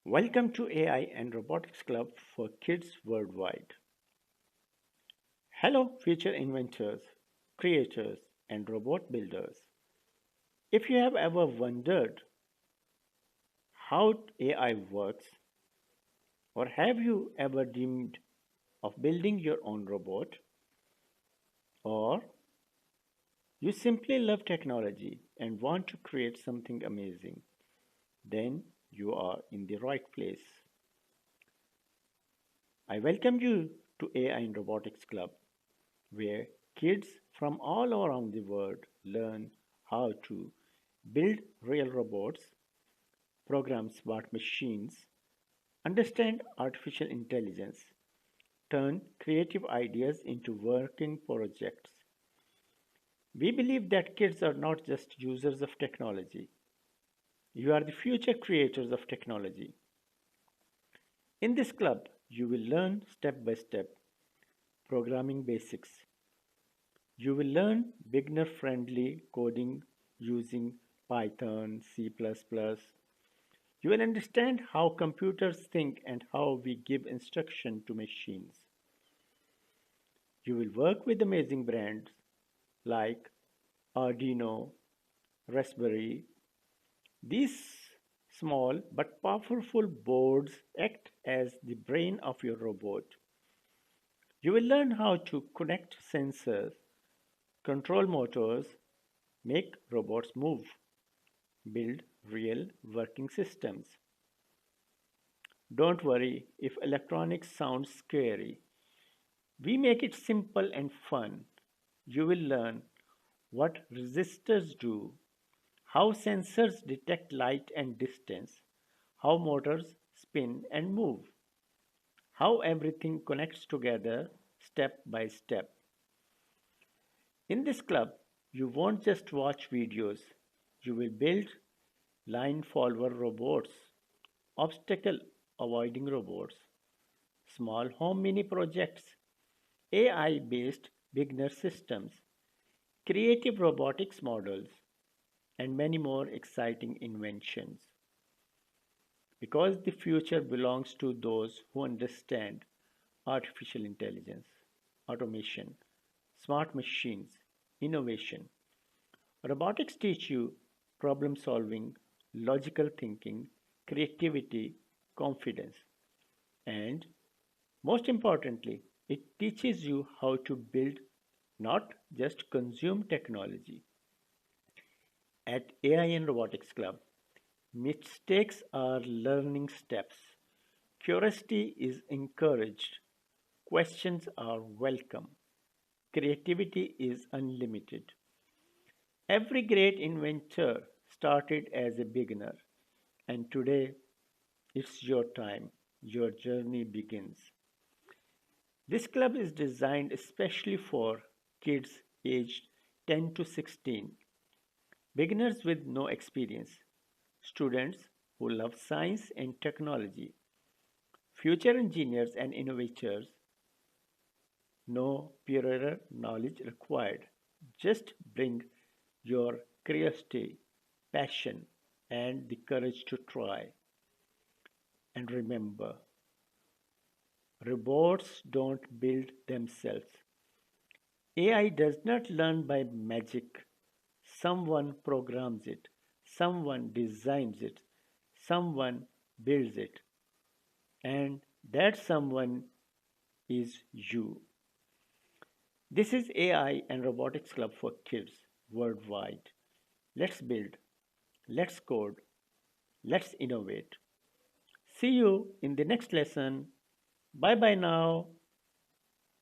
Welcome to AI and Robotics Club for kids worldwide. Hello, future inventors, creators, and robot builders. If you have ever wondered how AI works, or have you ever dreamed of building your own robot, or you simply love technology and want to create something amazing, then you are in the right place. I welcome you to AI and Robotics Club, where kids from all around the world learn how to build real robots, program smart machines, understand artificial intelligence, turn creative ideas into working projects. We believe that kids are not just users of technology. You are the future creators of technology. In this club, you will learn step by step programming basics. You will learn beginner friendly coding using Python, C++. You will understand how computers think and how we give instruction to machines. You will work with amazing brands like Arduino, Raspberry. These small but powerful boards act as the brain of your robot. You will learn how to connect sensors, control motors, make robots move, build real working systems. Don't worry if electronics sounds scary. We make it simple and fun. You will learn what resistors do, how sensors detect light and distance, how motors spin and move, how everything connects together step by step. In this club, you won't just watch videos, you will build line follower robots, obstacle avoiding robots, small home mini projects, AI based beginner systems, creative robotics models, and many more exciting inventions. Because the future belongs to those who understand artificial intelligence, automation, smart machines, innovation. Robotics teach you problem solving, logical thinking, creativity, confidence, and most importantly, it teaches you how to build, not just consume technology. At AI and Robotics Club, mistakes are learning steps. Curiosity is encouraged. Questions are welcome. Creativity is unlimited. Every great inventor started as a beginner, and today it's your time. Your journey begins. This club is designed especially for kids aged 10 to 16, beginners with no experience, students who love science and technology, future engineers and innovators. No prior knowledge required. Just bring your curiosity, passion, and the courage to try. And remember, robots don't build themselves. AI does not learn by magic. Someone programs it, someone designs it, someone builds it, and that someone is you. This is AI and Robotics Club for kids worldwide. Let's build, let's code, let's innovate. See you in the next lesson. Bye bye now.